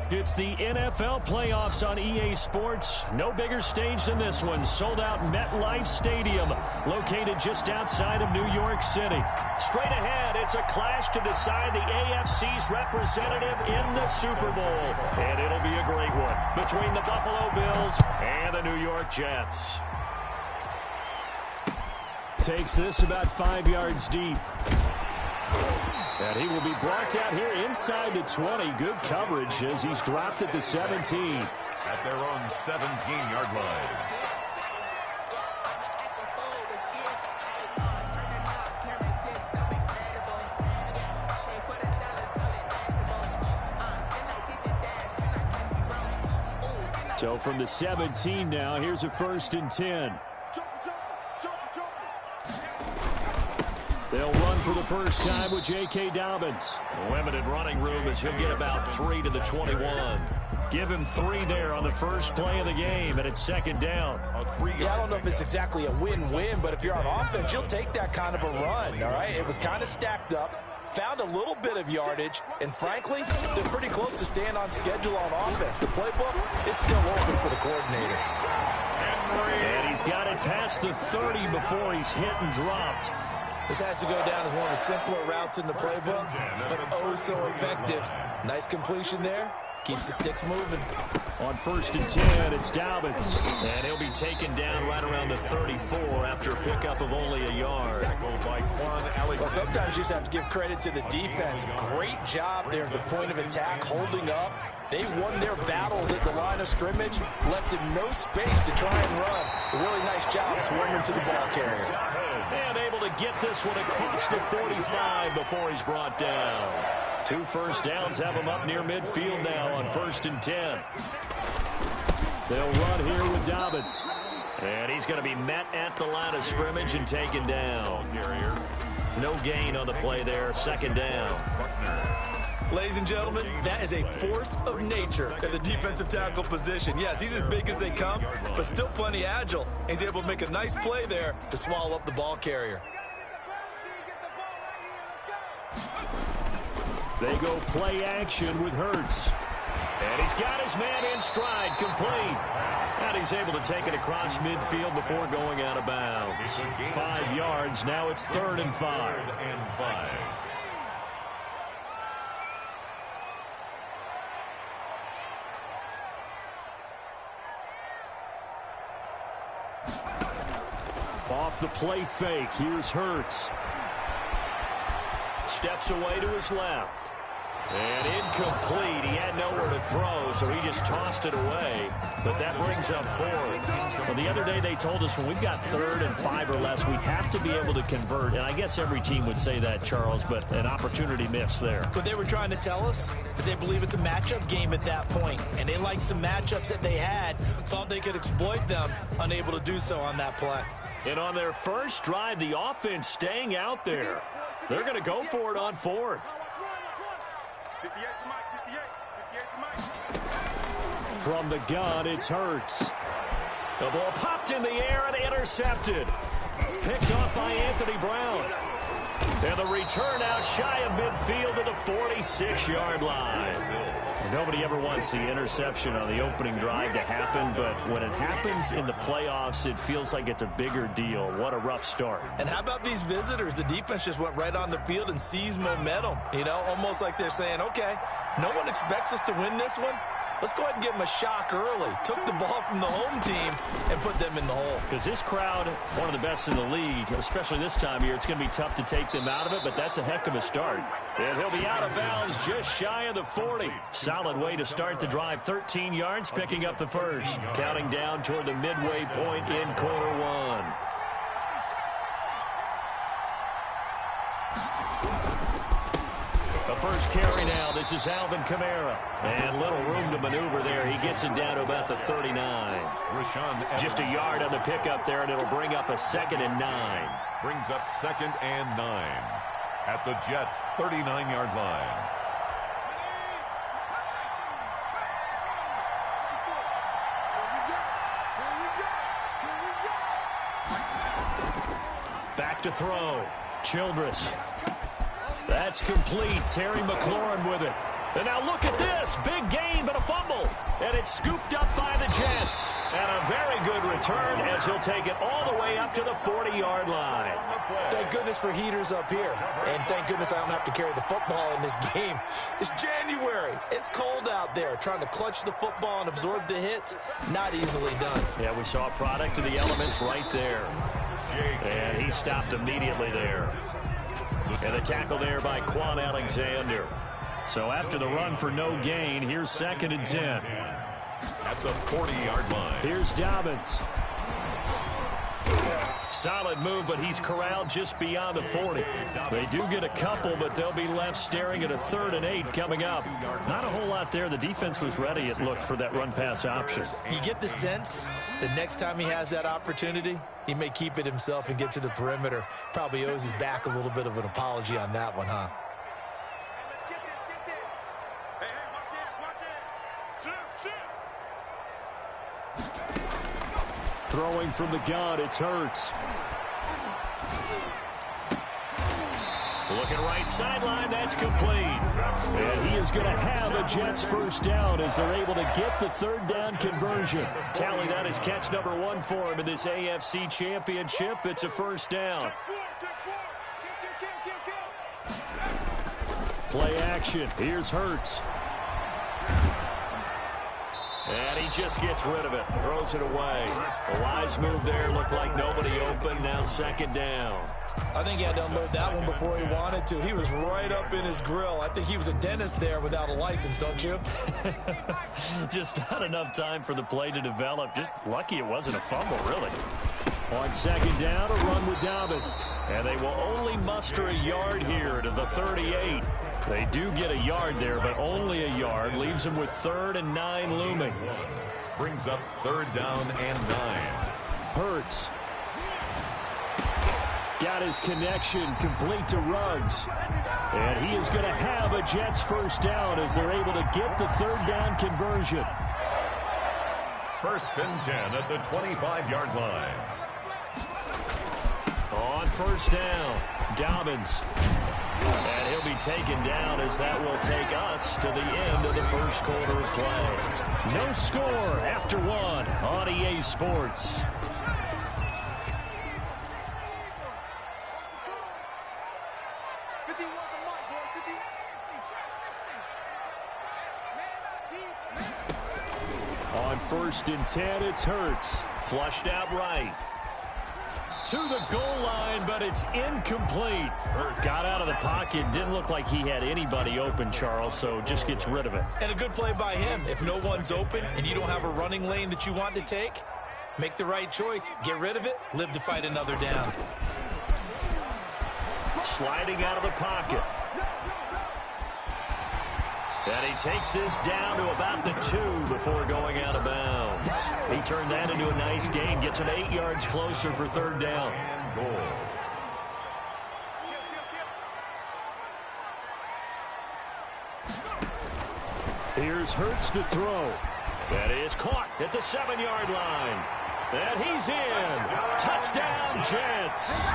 It's the NFL playoffs on EA Sports. No bigger stage than this one. Sold out MetLife Stadium, located just outside of New York City. Straight ahead, it's a clash to decide the AFC's representative in the Super Bowl. And it'll be a great one between the Buffalo Bills and the New York Jets. Takes this about 5 yards deep. And he will be brought out here inside the 20. Good coverage as he's dropped at the 17. At their own 17-yard line. So from the 17 now, here's a 1st and 10. They'll run for the first time with J.K. Dobbins. Limited running room as he'll get about 3 to the 21. Give him 3 there on the first play of the game, and it's 2nd down. Yeah, I don't know if it's exactly a win-win, but if you're on offense, you'll take that kind of a run, all right? It was kind of stacked up, found a little bit of yardage, and frankly, they're pretty close to staying on schedule on offense. The playbook is still open for the coordinator. And he's got it past the 30 before he's hit and dropped. This has to go down as one of the simpler routes in the playbook, but oh so effective. Nice completion there. Keeps the sticks moving. On 1st and 10, it's Dobbins. And he'll be taken down right around the 34 after a pickup of only a yard. Well, sometimes you just have to give credit to the defense. Great job there at the point of attack, holding up. They won their battles at the line of scrimmage, left him no space to try and run. A really nice job swarming to the ball carrier. And able to get this one across the 45 before he's brought down. 2 first downs have him up near midfield now on 1st and 10. They'll run here with Dobbins. And he's going to be met at the line of scrimmage and taken down. No gain on the play there, 2nd down. Ladies and gentlemen, that is a force of nature at the defensive tackle position. Yes, he's as big as they come, but still plenty agile. He's able to make a nice play there to swallow up the ball carrier. They go play action with Hurts. And he's got his man in stride, complete. And he's able to take it across midfield before going out of bounds. 5 yards, now it's 3rd and 5. Off the play fake, here's Hurts. Steps away to his left. And incomplete. He had nowhere to throw, so he just tossed it away. But that brings up 4th. Well, the other day they told us when we've got 3rd and 5 or less, we have to be able to convert. And I guess every team would say that, Charles, but an opportunity missed there. What they were trying to tell us is they believe it's a matchup game at that point. And they liked some matchups that they had, thought they could exploit them, unable to do so on that play. And on their first drive, the offense staying out there. They're going to go for it on 4th. From the gun, it's Hurts. The ball popped in the air and intercepted. Picked off by Anthony Brown. And the return out shy of midfield to the 46-yard line. Nobody ever wants the interception on the opening drive to happen, but when it happens in the playoffs, it feels like it's a bigger deal. What a rough start. And how about these visitors? The defense just went right on the field and seized momentum. You know, almost like they're saying, okay, no one expects us to win this one. Let's go ahead and give them a shock early. Took the ball from the home team and put them in the hole. Because this crowd, one of the best in the league, especially this time of year, it's going to be tough to take them out of it, but that's a heck of a start. And he'll be out of bounds just shy of the 40. Solid way to start the drive. 13 yards, picking up the first. Counting down toward the midway point in quarter 1. The first carry now. This is Alvin Kamara. And little room to maneuver there. He gets it down to about the 39. Just a yard on the pickup there, and it'll bring up a 2nd and 9. Brings up 2nd and 9 at the Jets' 39-yard line. Back to throw. Childress. That's complete. Terry McLaurin with it. And now look at this. Big gain, but a fumble. And it's scooped up by the Jets. And a very good return as he'll take it all the way up to the 40-yard line. Thank goodness for heaters up here. And thank goodness I don't have to carry the football in this game. It's January. It's cold out there. Trying to clutch the football and absorb the hits, not easily done. Yeah, we saw a product of the elements right there. And he stopped immediately there. And the tackle there by Quan Alexander. So after the run for no gain, here's 2nd and 10. At the 40-yard line. Here's Dobbins. Solid move, but he's corralled just beyond the 40. They do get a couple, but they'll be left staring at a 3rd and 8 coming up. Not a whole lot there. The defense was ready, it looked, for that run-pass option. You get the sense the next time he has that opportunity, he may keep it himself and get to the perimeter. Probably owes his back a little bit of an apology on that one, huh? Throwing from the gun, it's Hurts. Looking right sideline, that's complete. And he is going to have a Jets first down as they're able to get the 3rd down conversion. Tally that is catch number 1 for him in this AFC Championship. It's a first down. Play action. Here's Hurts. And he just gets rid of it. Throws it away. A wise move there. Looked like nobody open. Now 2nd down. I think he had to unload that one before he wanted to. He was right up in his grill. I think he was a dentist there without a license, don't you? Just not enough time for the play to develop. Just lucky it wasn't a fumble, really. On 2nd down, a run with Dobbins. And they will only muster a yard here to the 38. They do get a yard there, but only a yard. Leaves them with 3rd and 9 looming. Brings up 3rd down and 9. Hurts. Got his connection complete to Ruggs. And he is going to have a Jets first down as they're able to get the 3rd down conversion. 1st and 10 at the 25-yard line. On 1st down, Dobbins. And he'll be taken down as that will take us to the end of the 1st quarter of play. No score after 1 on EA Sports. On 1st and 10, it's Hurts. Flushed out right. To the goal line, but it's incomplete. Got out of the pocket. Didn't look like he had anybody open, Charles, so just gets rid of it. And a good play by him. If no one's open and you don't have a running lane that you want to take, make the right choice. Get rid of it. Live to fight another down. Sliding out of the pocket. And he takes this down to about the 2 before going out of bounds. He turned that into a nice gain. Gets him 8 yards closer for 3rd down. And goal. Here's Hurts to throw. That is caught at the 7-yard line. And he's in. Touchdown, Jets.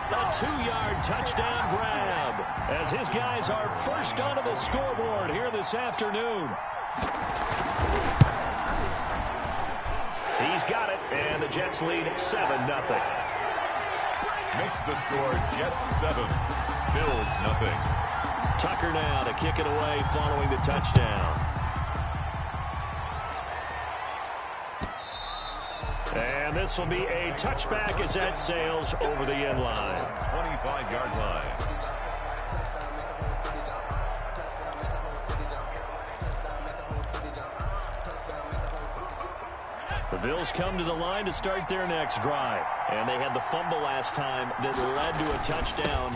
A 2-yard touchdown grab as his guys are first onto the scoreboard here this afternoon. He's got it, and the Jets lead 7-0. Makes the score Jets 7, Bills 0. Tucker now to kick it away following the touchdown. And this will be a touchback as that sails over the end line. 25-yard line. The Bills come to the line to start their next drive. And they had the fumble last time that led to a touchdown.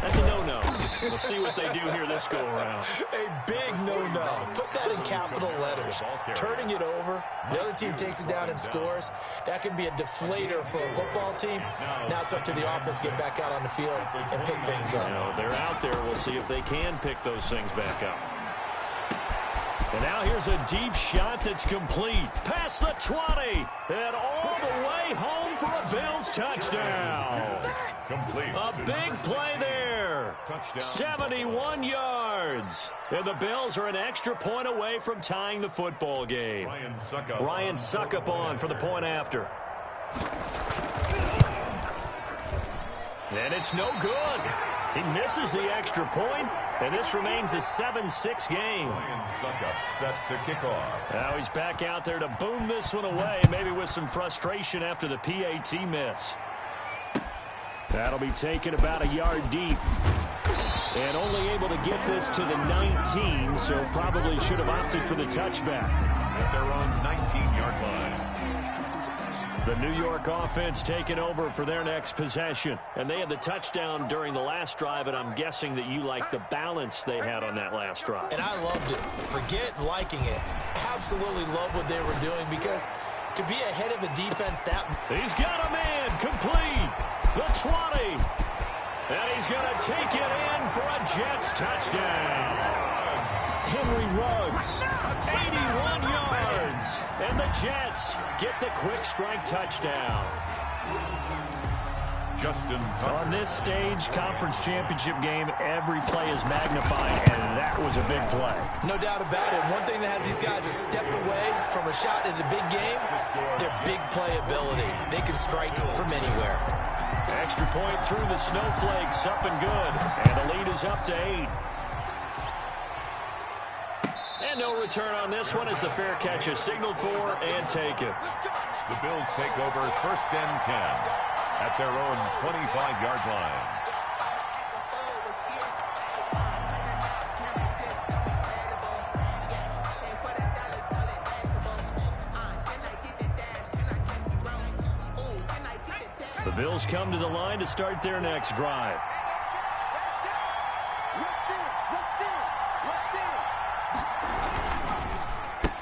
That's a no-no. We'll see what they do here this go-around. A big no-no. Put that in capital letters. Turning it over, the other team takes it down and scores. That can be a deflator for a football team. Now it's up to the offense to get back out on the field and pick things up. You know, they're out there. We'll see if they can pick those things back up. And now here's a deep shot that's complete. Past the 20 and all the way home in for a Bills touchdown. Complete. A big play there. Touchdown. 71 yards. And the Bills are an extra point away from tying the football game. Ryan Suckup on for the point after. And it's no good. He misses the extra point, and this remains a 7-6 game. Ryan Suckup set to kick off. Now he's back out there to boom this one away, maybe with some frustration after the PAT miss. That'll be taken about a yard deep. And only able to get this to the 19, so probably should have opted for the touchback. At their own 19-yard line. The New York offense taking over for their next possession. And they had the touchdown during the last drive, and I'm guessing that you like the balance they had on that last drive. And I loved it. Forget liking it. Absolutely love what they were doing, because to be ahead of a defense that... He's got a man complete. The 20. And he's going to take it in for a Jets touchdown. Henry Ruggs, 81 yards. And the Jets get the quick strike touchdown. Justin Tucker. On this stage, conference championship game, every play is magnified, and that was a big play. No doubt about it. One thing that has these guys a step away from a shot in the big game, their big play ability. They can strike from anywhere. Extra point through the snowflakes, up and good. And the lead is up to 8. And no return on this one as the fair catch is signaled for and taken. The Bills take over 1st and 10 at their own 25-yard line. The Bills come to the line to start their next drive.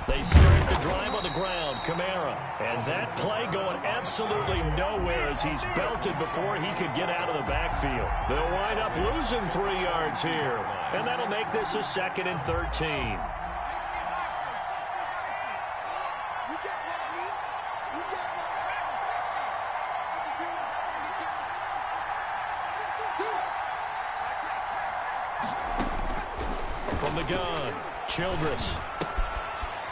They start the drive on the ground, Kamara. And that play going absolutely nowhere as he's belted before he could get out of the backfield. They'll wind up losing 3 yards here. And that'll make this a 2nd and 13. From the gun, Childress.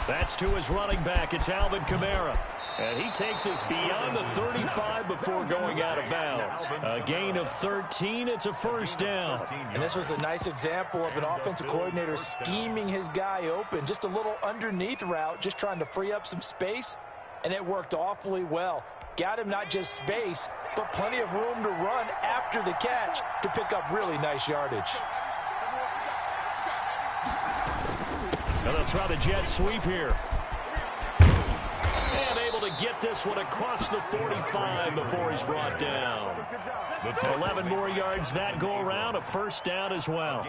That's to his running back. It's Alvin Kamara. And he takes us beyond the 35 before going out of bounds. A gain of 13. It's a 1st down. And this was a nice example of an offensive coordinator scheming his guy open. Just a little underneath route, just trying to free up some space. And it worked awfully well. Got him not just space, but plenty of room to run after the catch to pick up really nice yardage. And they'll try the jet sweep here. And able to get this one across the 45 before he's brought down. 11 more yards that go around, a 1st down as well.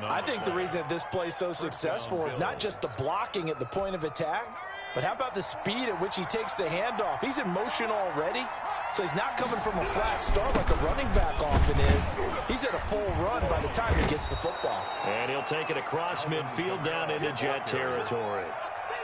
I think the reason that this play is so successful is not just the blocking at the point of attack, but how about the speed at which he takes the handoff? He's in motion already, so he's not coming from a flat start like a running back often is. He's at a full run by the time he gets the football. And he'll take it across midfield down into Jet territory.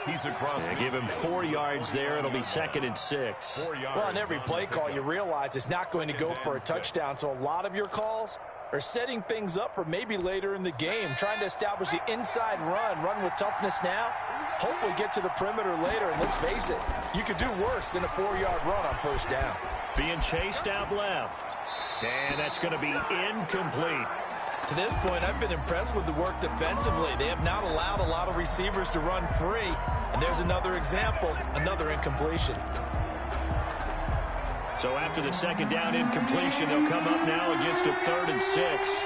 He's across. They give him 4 yards there. It'll be 2nd and 6. Well, on every play call, you realize it's not going to go for a touchdown, so a lot of your calls are setting things up for maybe later in the game, trying to establish the inside run with toughness now, hopefully get to the perimeter later, and let's face it, you could do worse than a 4-yard run on 1st down. Being chased out left. And that's going to be incomplete. To this point, I've been impressed with the work defensively. They have not allowed a lot of receivers to run free. And there's another example, another incompletion. So after the 2nd down incompletion, they'll come up now against a 3rd and 6.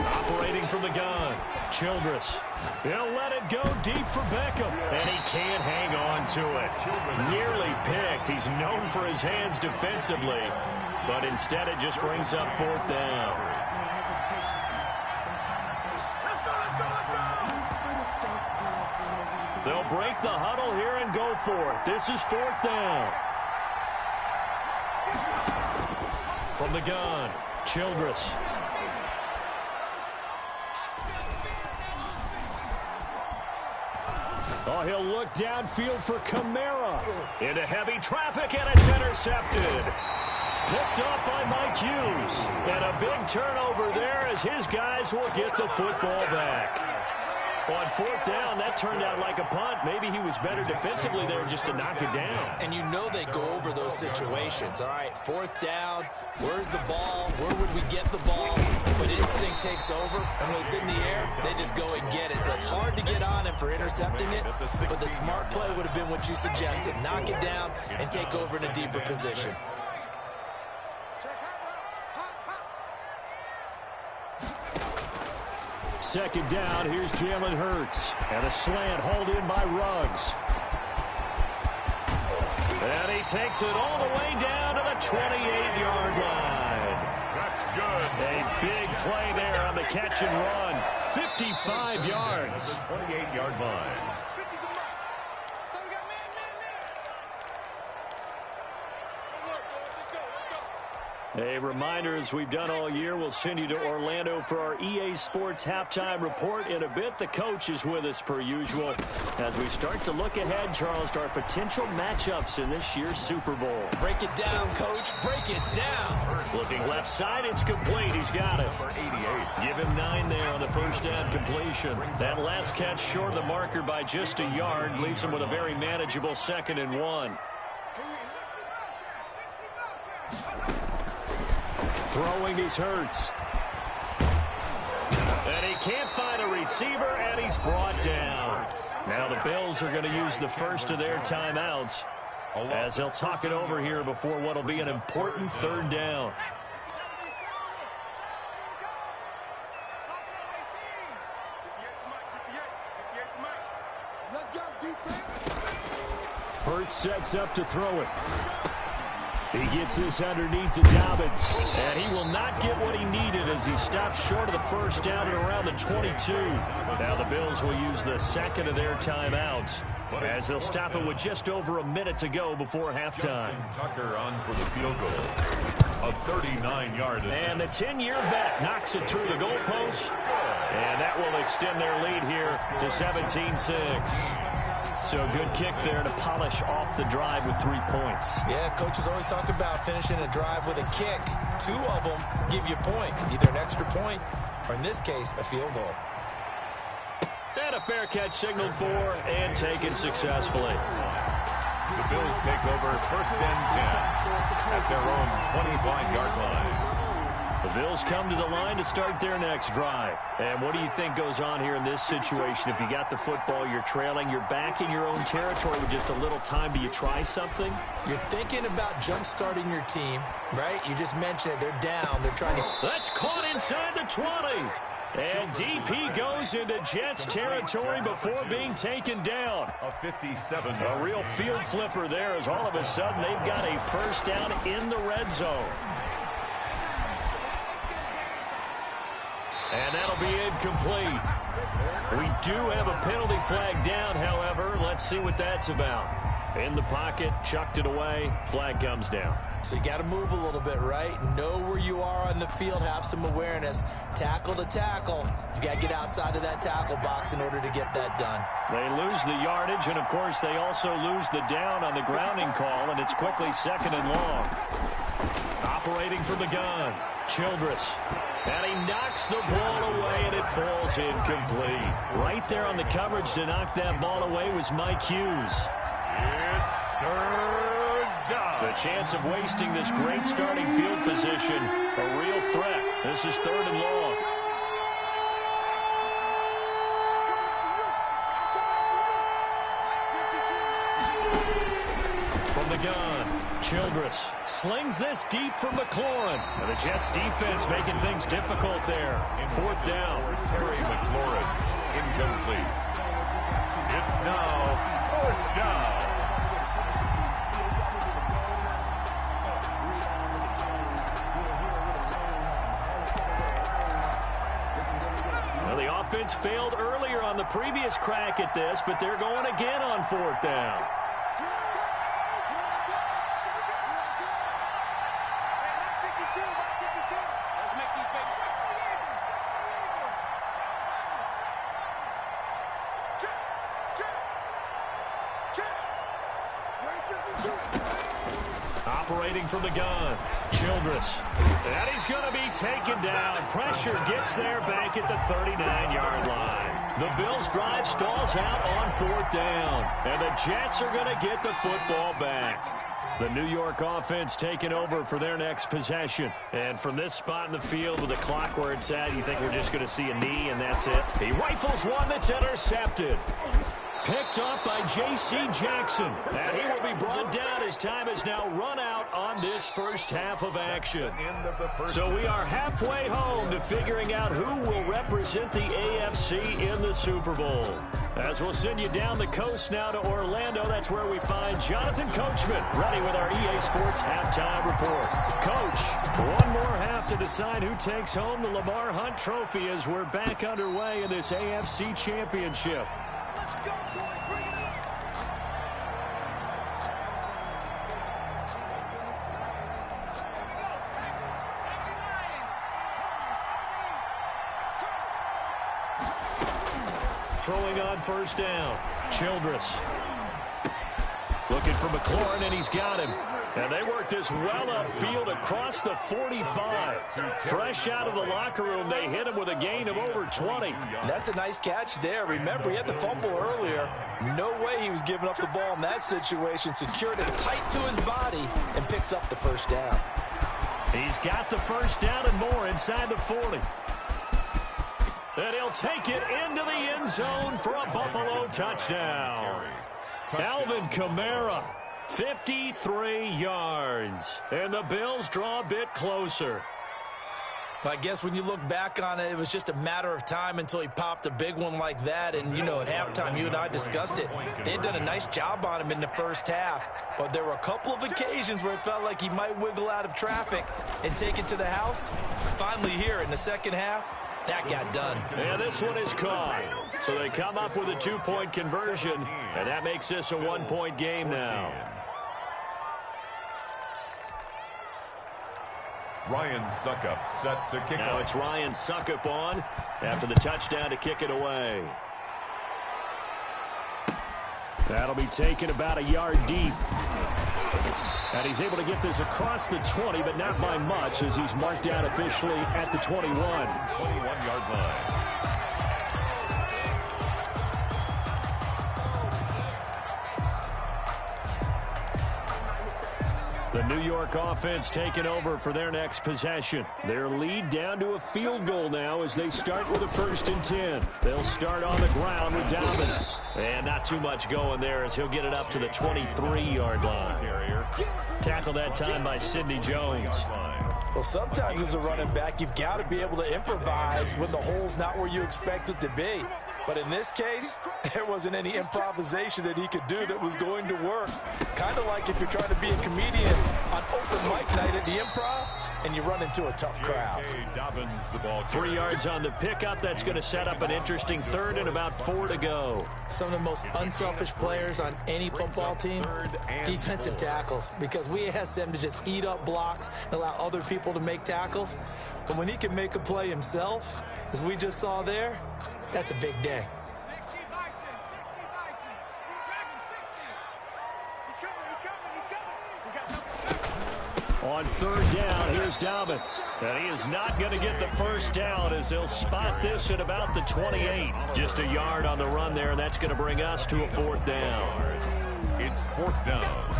Operating from the gun, Childress. He'll let it go deep for Beckham, and he can't hang on to it. Nearly picked. He's known for his hands defensively, but instead it just brings up 4th down. They'll break the huddle here and go for it. This is 4th down. From the gun, Oh, he'll look downfield for Kamara. Into heavy traffic, and it's intercepted. Picked up by Mike Hughes. And a big turnover there as his guys will get the football back. On fourth down, that turned out like a punt. Maybe he was better defensively there just to knock it down. And you know they go over those situations. All right, fourth down, where's the ball? Where would we get the ball? But instinct takes over, and when it's in the air, they just go and get it. So it's hard to get on him for intercepting it, but the smart play would have been what you suggested. Knock it down and take over in a deeper position. Second down, here's Jalen Hurts. And a slant hauled in by Ruggs. And he takes it all the way down to the 28-yard line. That's good. A big play there on the catch and run. 55 yards. 28-yard line. A reminder, as we've done all year, we'll send you to Orlando for our EA Sports halftime report in a bit. The coach is with us per usual as we start to look ahead, Charles, to our potential matchups in this year's Super Bowl. Break it down, Coach. Break it down. Looking left side, it's complete. He's got it. Number 88. Give him 9 there on the first down completion. That last catch short of the marker by just a yard leaves him with a very manageable 2nd and 1. Throwing is Hurts. And he can't find a receiver, and he's brought down. Now the Bills are going to use the first of their timeouts as they'll talk it over here before what will be an important 3rd down. Hurts sets up to throw it. He gets this underneath to Dobbins, and he will not get what he needed as he stops short of the first down at around the 22. Now the Bills will use the 2nd of their timeouts as they'll stop it with just over a minute to go before halftime. Tucker on for the field goal. A 39-yard attempt. And the 10-year vet knocks it through the goalpost, and that will extend their lead here to 17-6. So a good kick there to polish off the drive with 3 points. Yeah, coaches always talk about finishing a drive with a kick. 2 of them give you points, either an extra point or, in this case, a field goal. And a fair catch signaled for and taken successfully. The Bills take over 1st and 10 at their own 25-yard line. The Bills come to the line to start their next drive. And what do you think goes on here in this situation? If you got the football, you're trailing, you're back in your own territory with just a little time. Do you try something? You're thinking about jump-starting your team, right? You just mentioned it. They're down. They're trying to... That's caught inside the 20. And DP goes into Jets territory before being taken down. A 57. A real field flipper there as all of a sudden they've got a first down in the red zone. And that'll be incomplete. We do have a penalty flag down, however. Let's see what that's about. In the pocket, chucked it away, flag comes down. So you got to move a little bit, right? Know where you are on the field, have some awareness. Tackle to tackle. You got to get outside of that tackle box in order to get that done. They lose the yardage, and of course they also lose the down on the grounding call, and it's quickly 2nd and long. Operating from the gun, Childress. And he knocks the ball away, and it falls incomplete. Right there on the coverage to knock that ball away was Mike Hughes. It's 3rd down. The chance of wasting this great starting field position, a real threat. This is 3rd and long. From the gun, Childress slings this deep for McLaurin. And the Jets defense making things difficult there. 4th down. Terry McLaurin, incomplete. It's now 4th down. Well, the offense failed earlier on the previous crack at this, but they're going again on 4th down. Operating from the gun, Childress. And he's going to be taken down. Pressure gets there back at the 39-yard line. The Bills' drive stalls out on 4th down. And the Jets are going to get the football back. The New York offense taking over for their next possession. And from this spot in the field with the clock where it's at, you think we're just going to see a knee and that's it? He rifles one that's intercepted. Picked up by J.C. Jackson. And he will be brought down as time has now run out on this first half of action. So we are halfway home to figuring out who will represent the AFC in the Super Bowl. As we'll send you down the coast now to Orlando, that's where we find Jonathan Coachman ready with our EA Sports halftime report. Coach, one more half to decide who takes home the Lamar Hunt Trophy as we're back underway in this AFC Championship. Throwing on first down, Childress. Looking for McLaurin, and he's got him. And they work this well upfield across the 45. Fresh out of the locker room, they hit him with a gain of over 20. That's a nice catch there. Remember, he had the fumble earlier. No way he was giving up the ball in that situation. Secured it tight to his body and picks up the first down. He's got the first down and more inside the 40. And he'll take it into the end zone for a Buffalo touchdown. Alvin Kamara, 53 yards. And the Bills draw a bit closer. I guess when you look back on it, it was just a matter of time until he popped a big one like that. And, you know, at halftime, you and I discussed it. They'd done a nice job on him in the first half. But there were a couple of occasions where it felt like he might wiggle out of traffic and take it to the house. Finally here in the second half, that got done. And this one is caught. So they come up with a 2-point conversion, and that makes this a 1-point game now. Ryan Suckup set to kick now off. It's Ryan Suckup on after the touchdown to kick it away. That'll be taken about a yard deep. And he's able to get this across the 20, but not by much as he's marked out officially at the 21. 21-yard line. The New York offense taking over for their next possession. Their lead down to a field goal now as they start with a 1st and 10. They'll start on the ground with Dobbins. And not too much going there as he'll get it up to the 23-yard line. Tackled that time by Sidney Jones. Well, sometimes as a running back, you've got to be able to improvise when the hole's not where you expect it to be. But in this case, there wasn't any improvisation that he could do that was going to work. Kind of like if you're trying to be a comedian on open mic night at the Improv and you run into a tough crowd. 3 yards on the pickup. That's going to set up an interesting 3rd and about 4 to go. Some of the most unselfish players on any football team, defensive tackles, because we ask them to just eat up blocks and allow other people to make tackles. But when he can make a play himself, as we just saw there, that's a big day. On 3rd down, here's Dobbins. And he is not going to get the first down as he'll spot this at about the 28. Just a yard on the run there, and that's going to bring us to a 4th down. It's 4th down.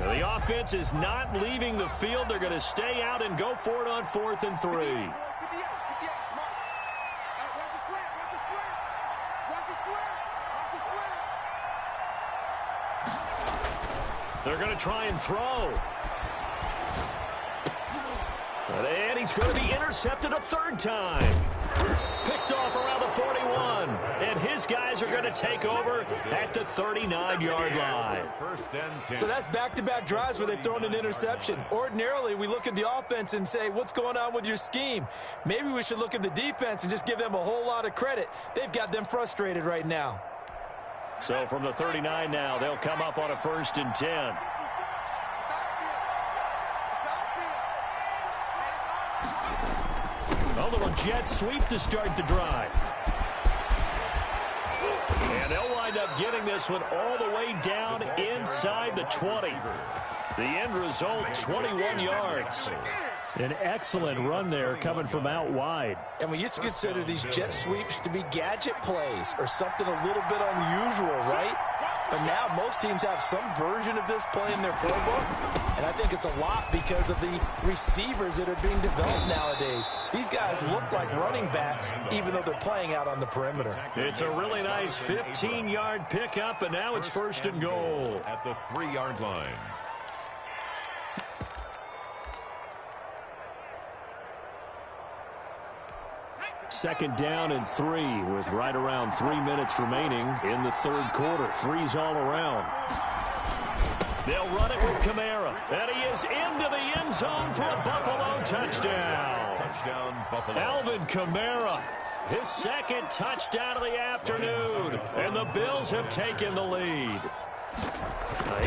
The offense is not leaving the field. They're going to stay out and go for it on 4th and 3. They're going to try and throw. And he's going to be intercepted a 3rd time. Picked off around the 41. And his guys are going to take over at the 39-yard line. So that's back-to-back drives where they've thrown an interception. Ordinarily, we look at the offense and say, what's going on with your scheme? Maybe we should look at the defense and just give them a whole lot of credit. They've got them frustrated right now. So from the 39 now, they'll come up on a 1st and 10. A little jet sweep to start the drive. And And they'll wind up getting this one all the way down inside the 20. The end result, 21 yards. An excellent run there coming from out wide. And we used to consider these jet sweeps to be gadget plays or something a little bit unusual, right? But now most teams have some version of this play in their playbook. And I think it's a lot because of the receivers that are being developed nowadays. These guys look like running backs even though they're playing out on the perimeter. It's a really nice 15-yard pickup, and now it's first and goal. At the 3-yard line. Second down and 3 with right around 3 minutes remaining in the third quarter. Threes all around. They'll run it with Kamara. And he is into the end zone for a Buffalo touchdown. Touchdown, Buffalo. Alvin Kamara, his second touchdown of the afternoon. And the Bills have taken the lead.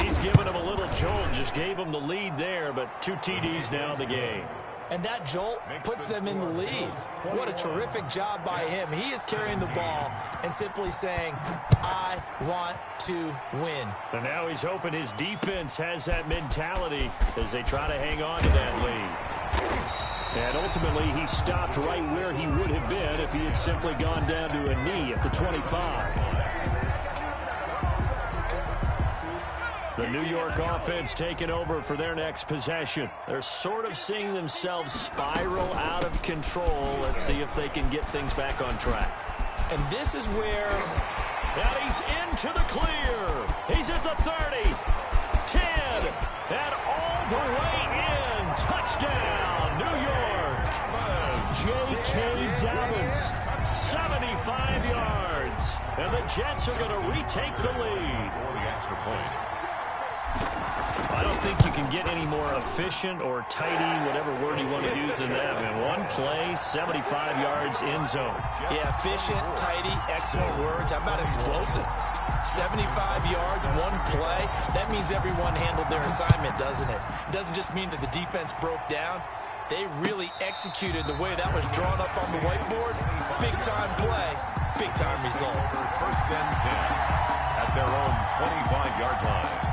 He's given him a little jolt. Just gave him the lead there, but 2 TDs now in the game. And that jolt puts them in the lead. What a terrific job by him. He is carrying the ball and simply saying, I want to win. And now he's hoping his defense has that mentality as they try to hang on to that lead. And ultimately, he stopped right where he would have been if he had simply gone down to a knee at the 25. The New York offense taking over for their next possession. They're sort of seeing themselves spiral out of control. Let's see if they can get things back on track. And this is where... And he's into the clear. He's at the 30, 10, and all the way in. Touchdown, New York. J.K. Dobbins, 75 yards. And the Jets are going to retake the lead. For the extra point. I don't think you can get any more efficient or tidy, whatever word you want to use in that. Man, one play, 75 yards in zone. Yeah, efficient, tidy, excellent words. How about explosive? 75 yards, one play. That means everyone handled their assignment, doesn't it? It doesn't just mean that the defense broke down. They really executed the way that was drawn up on the whiteboard. Big-time play, big-time result. First and 10 at their own 25-yard line.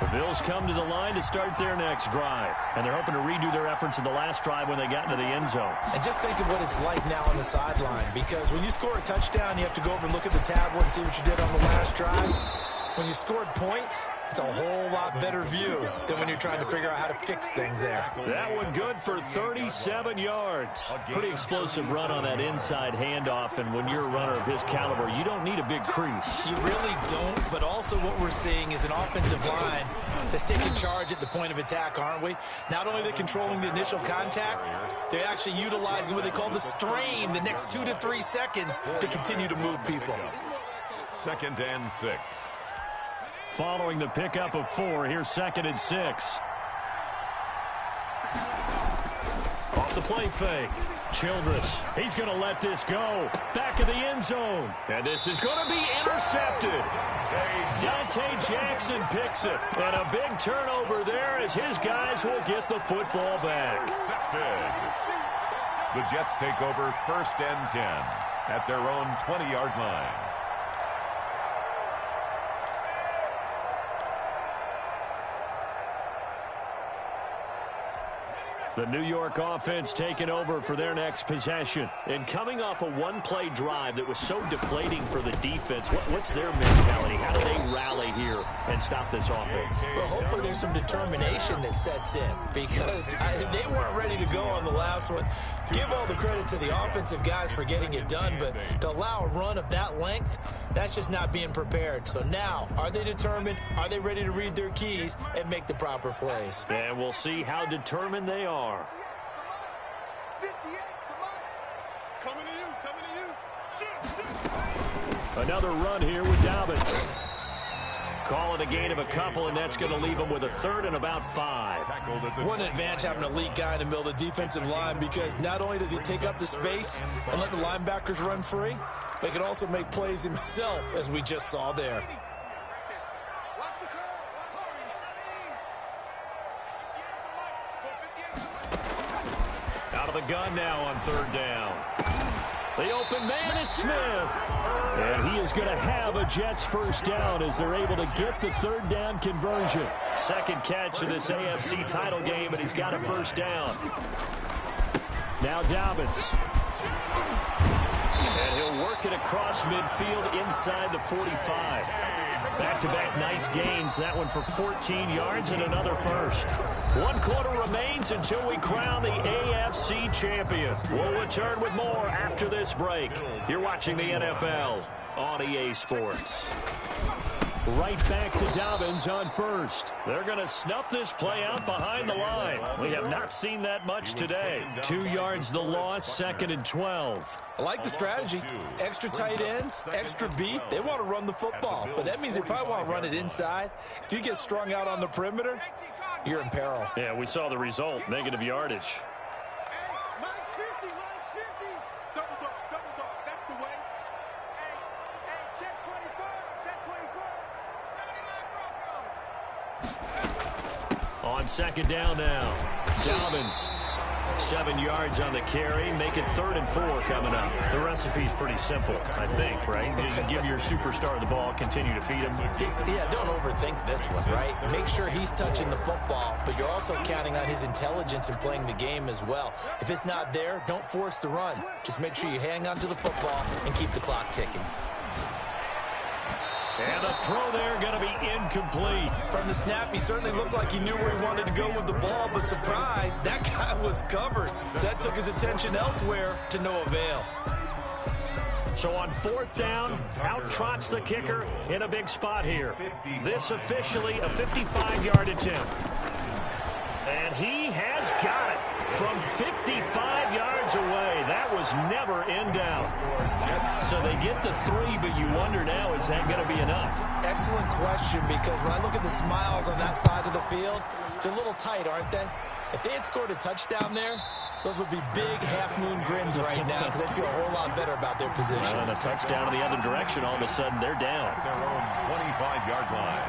The Bills come to the line to start their next drive. And they're hoping to redo their efforts in the last drive when they got into the end zone. And just think of what it's like now on the sideline. Because when you score a touchdown, you have to go over and look at the tablet and see what you did on the last drive. When you scored points, it's a whole lot better view than when you're trying to figure out how to fix things there. That one good for 37 yards. Pretty explosive run on that inside handoff, and when you're a runner of his caliber, you don't need a big crease. You really don't, but also what we're seeing is an offensive line that's taking charge at the point of attack, aren't we? Not only are they controlling the initial contact, they're actually utilizing what they call the strain, the next 2 to 3 seconds, to continue to move people. Second and 6. Following the pickup of 4, here's second and 6. Off the play fake. Childress, he's going to let this go. Back of the end zone. And this is going to be intercepted. Dante Jackson picks it. And a big turnover there as his guys will get the football back. Intercepted. The Jets take over first and 10 at their own 20-yard line. The New York offense taking over for their next possession. And coming off a one-play drive that was so deflating for the defense, what's their mentality? How do they rally here and stop this offense? Well, hopefully there's some determination that sets in because they weren't ready to go on the last one. Give all the credit to the offensive guys for getting it done, but to allow a run of that length, that's just not being prepared. So now, are they determined? Are they ready to read their keys and make the proper plays? And we'll see how determined they are. 58, come on. Coming to you. Shoot. Another run here with Dobbins. Call it a gain of a couple, and that's going to leave them with a third and about 5. One advantage having an elite guy in the middle of the defensive line because not only does he take up the space and let the linebackers run free, but he can also make plays himself, as we just saw there. Out of the gun now on third down. The open man is Smith. And he is going to have a Jets first down as they're able to get the third down conversion. Second catch of this AFC title game, and he's got a first down. Now Dobbins. And he'll work it across midfield inside the 45. Back-to-back nice gains. That one for 14 yards and another first. 1 quarter remains until we crown the AFC champion. We'll return with more after this break. You're watching the NFL on EA Sports. Right back to Dobbins on first. They're going to snuff this play out behind the line. We have not seen that much today. 2 yards the loss, 2nd and 12. I like the strategy. Extra tight ends, extra beef. They want to run the football, but that means they probably want to run it inside. If you get strung out on the perimeter, you're in peril. Yeah, we saw the result, negative yardage. On second down now, Dobbins. 7 yards on the carry. Make it 3rd and 4 coming up. The recipe's pretty simple, I think, right? You give your superstar the ball, continue to feed him. Yeah, don't overthink this one, right? Make sure he's touching the football, but you're also counting on his intelligence in playing the game as well. If it's not there, don't force the run. Just make sure you hang on to the football and keep the clock ticking. And the throw there going to be incomplete. From the snap, he certainly looked like he knew where he wanted to go with the ball, but surprise, that guy was covered. So that took his attention elsewhere to no avail. So on 4th down, out trots the kicker in a big spot here. This officially a 55-yard attempt. And he has got it from 55 yards away. That was never in doubt. So they get the 3, but you wonder now, is that going to be enough? Excellent question, because when I look at the smiles on that side of the field, they're a little tight, aren't they? If they had scored a touchdown there, those would be big half-moon grins right now, because they'd feel a whole lot better about their position. And a touchdown in the other direction, all of a sudden they're down. Their own 25-yard line.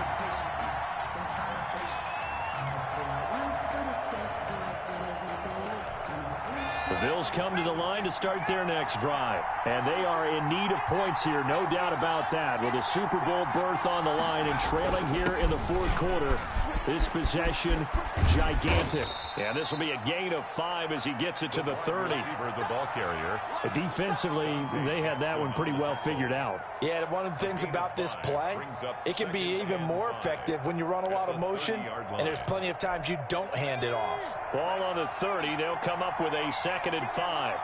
The Bills come to the line to start their next drive. And they are in need of points here, no doubt about that. With a Super Bowl berth on the line and trailing here in the 4th quarter. This possession, gigantic. And this will be a gain of 5 as he gets it to the 30. The ball carrier. Defensively, they had that one pretty well figured out. Yeah, one of the things about this play, it can be even more effective when you run a lot of motion, and there's plenty of times you don't hand it off. Ball on the 30. They'll come up with a 2nd and 5.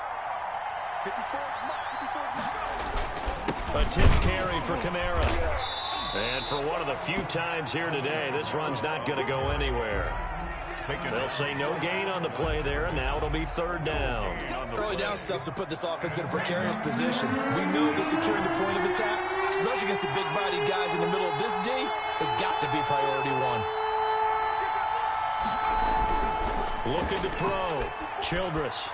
A tip carry for Kamara. And for one of the few times here today, this run's not going to go anywhere. They'll say no gain on the play there, and now it'll be 3rd down. Early down stuff to put this offense in a precarious position. We know that securing the point of attack, especially against the big-bodied guys in the middle of this D, has got to be priority 1. Looking to throw. Childress.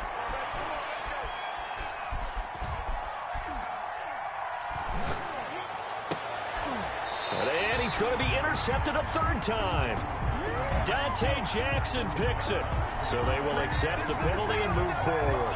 And he's going to be intercepted a 3rd time. Dante Jackson picks it. So they will accept the penalty and move forward.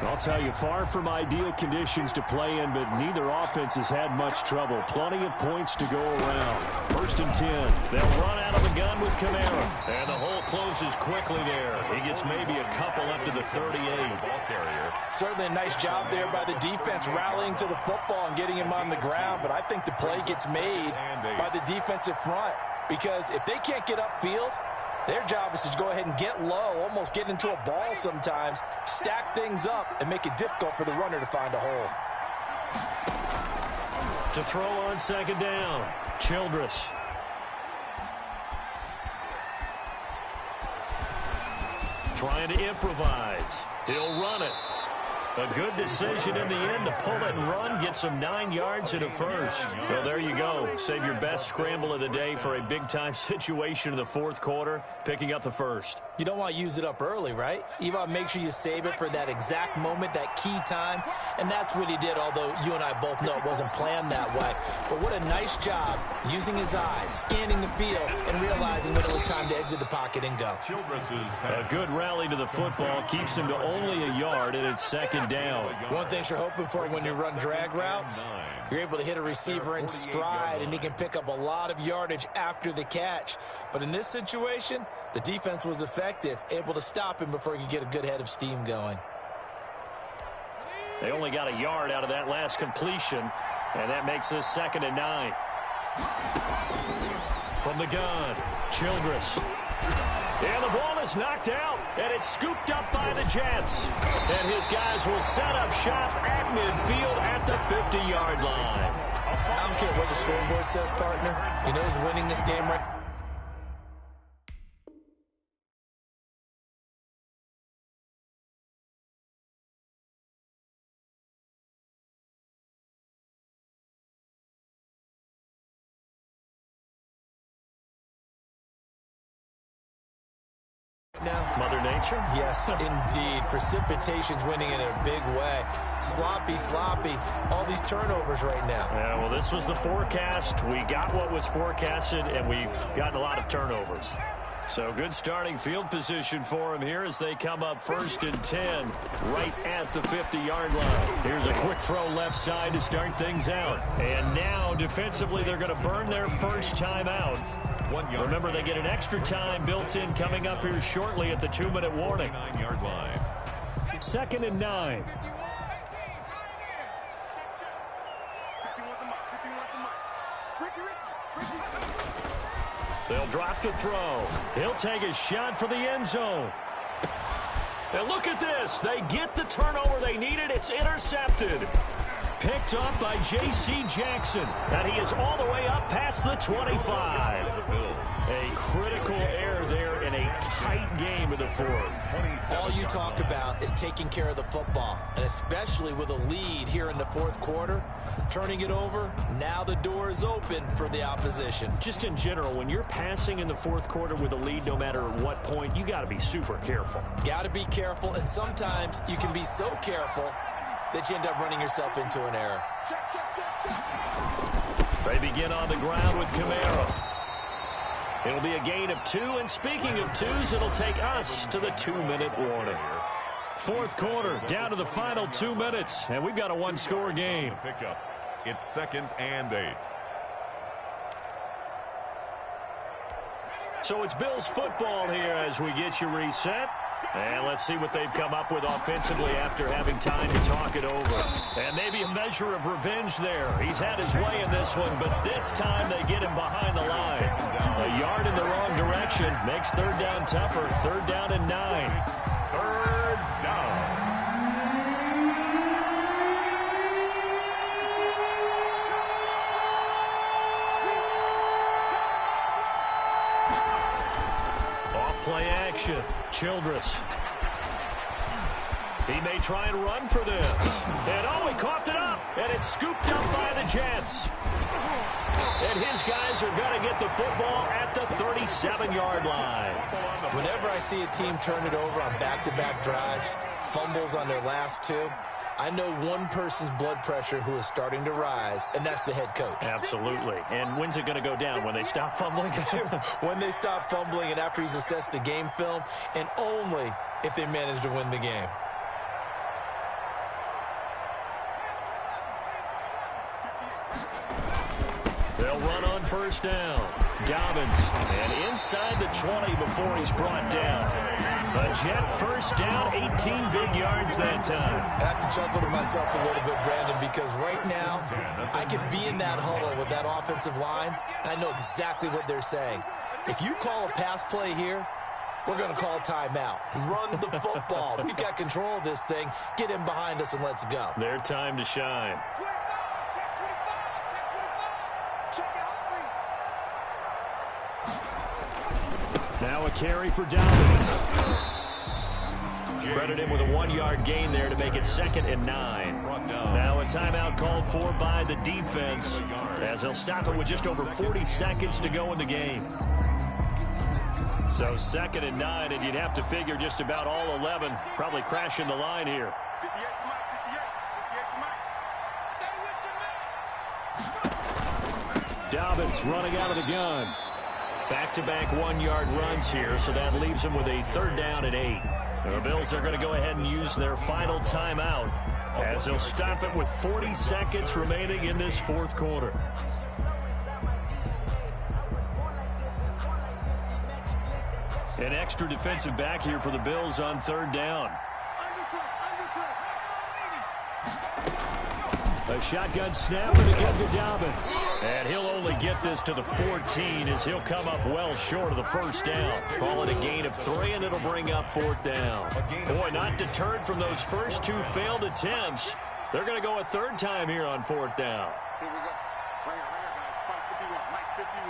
I'll tell you, far from ideal conditions to play in, but neither offense has had much trouble. Plenty of points to go around. 1st and 10. They'll run out of the gun with Kamara. And the hole closes quickly there. He gets maybe a couple up to the 38. Ball carrier. Certainly a nice job there by the defense rallying to the football and getting him on the ground, but I think the play gets made by the defensive front, because if they can't get upfield, their job is to go ahead and get low, almost get into a ball sometimes, stack things up, and make it difficult for the runner to find a hole. To throw on 2nd down, Childress. Trying to improvise. He'll run it. A good decision in the end to pull it and run, get some 9 yards and a first. So there you go. Save your best scramble of the day for a big-time situation in the fourth quarter, picking up the first. You don't want to use it up early, right? You want to make sure you save it for that exact moment, that key time, and that's what he did, although you and I both know it wasn't planned that way. But what a nice job using his eyes, scanning the field, and realizing when it was time to exit the pocket and go. A good rally to the football keeps him to only a yard, and it's second down. One thing you're hoping for when you run drag routes, you're able to hit a receiver in stride, and he can pick up a lot of yardage after the catch. But in this situation, the defense was effective, able to stop him before he could get a good head of steam going. They only got a yard out of that last completion, and that makes this 2nd and 9. From the gun, Childress. And the ball is knocked out, and it's scooped up by the Jets. And his guys will set up shop at midfield at the 50-yard line. I don't care what the scoreboard says, partner. He knows winning this game right. Now, Mother Nature? yes, indeed. Precipitation's winning in a big way. Sloppy, all these turnovers right now. Yeah, well, this was the forecast. We got what was forecasted, and we've gotten a lot of turnovers. So good starting field position for him here as they come up 1st and 10 right at the 50-yard line. Here's a quick throw left side to start things out. And now defensively they're going to burn their first time out. Remember, they get an extra time built in coming up here shortly at the 2-minute warning. 9-yard line. 2nd and 9. They'll drop the throw. He'll take a shot for the end zone. And look at this. They get the turnover they needed. It's intercepted. Picked up by J.C. Jackson. And he is all the way up past the 25. A critical error there in a tight game in the fourth. All you talk about is taking care of the football, and especially with a lead here in the fourth quarter, turning it over, now the door is open for the opposition. Just in general, when you're passing in the fourth quarter with a lead, no matter what point, you got to be super careful. Got to be careful, and sometimes you can be so careful that you end up running yourself into an error. They begin on the ground with Camaro. It'll be a gain of 2, and speaking of 2s, it'll take us to the 2-minute warning. Fourth quarter, down to the final 2 minutes, and we've got a one-score game. Pickup. It's 2nd and 8. So it's Bills football here as we get you reset. And let's see what they've come up with offensively after having time to talk it over. And maybe a measure of revenge there. He's had his way in this one, but this time they get him behind the line. A yard in the wrong direction makes 3rd down tougher. 3rd down and 9. 3rd down. Play action. Childress. He may try and run for this. And oh, he coughed it up. And it's scooped up by the Jets. And his guys are going to get the football at the 37-yard line. Whenever I see a team turn it over on back-to-back drives, fumbles on their last 2, I know one person's blood pressure who is starting to rise, and that's the head coach. Absolutely. And when's it going to go down? When they stop fumbling? When they stop fumbling and after he's assessed the game film, and only if they manage to win the game. They'll run on 1st down. Dobbins, and inside the 20 before he's brought down. A Jet 1st down, 18 big yards that time. I have to chuckle to myself a little bit, Brandon, because right now I could be in that huddle with that offensive line, and I know exactly what they're saying. If you call a pass play here, we're going to call timeout. Run the football. We've got control of this thing. Get in behind us and let's go. Their time to shine. Now a carry for Dobbins. Credit him with a 1-yard gain there to make it 2nd and 9. Now a timeout called for by the defense, as they'll stop it with just over 40 seconds to go in the game. So 2nd and 9, and you'd have to figure just about all 11 probably crashing the line here. 58 to Mike, 58 to Mike. Dobbins running out of the gun. Back-to-back 1-yard runs here, so that leaves them with a 3rd down and 8. The Bills are going to go ahead and use their final timeout as they'll stop it with 40 seconds remaining in this 4th quarter. An extra defensive back here for the Bills on 3rd down. A shotgun snap and again to Dobbins. And he'll only get this to the 14 as he'll come up well short of the 1st down. Call it a gain of 3, and it'll bring up 4th down. Boy, not deterred from those first 2 failed attempts. They're going to go a 3rd time here on 4th down. Here we go. Right here, guys. Mike 51. Mike 51.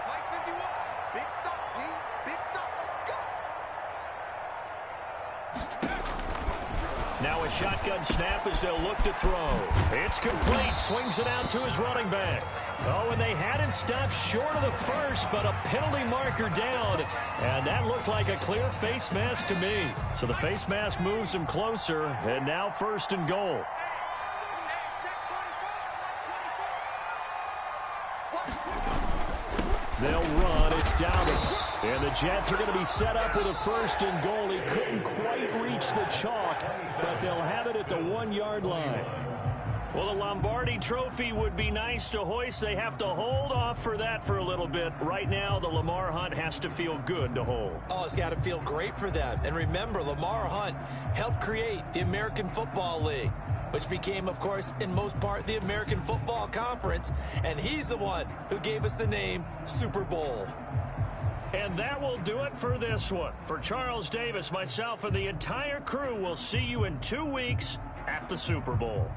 Mike 51. Big stop, G. Big stop. Let's go. Now a shotgun snap as they'll look to throw. It's complete. Swings it out to his running back. Oh, and they had it stopped short of the 1st, but a penalty marker down. And that looked like a clear face mask to me. So the face mask moves him closer, and now 1st and goal. They'll run. It's Dobbins. And the Jets are going to be set up with a 1st and goal. He couldn't quite reach the chalk, but they'll have it at the 1-yard line. Well, the Lombardi Trophy would be nice to hoist. They have to hold off for that for a little bit. Right now, the Lamar Hunt has to feel good to hold. Oh, it's got to feel great for them. And remember, Lamar Hunt helped create the American Football League, which became, of course, in most part, the American Football Conference. And he's the one who gave us the name Super Bowl. And that will do it for this one. For Charles Davis, myself, and the entire crew, we'll see you in 2 weeks at the Super Bowl.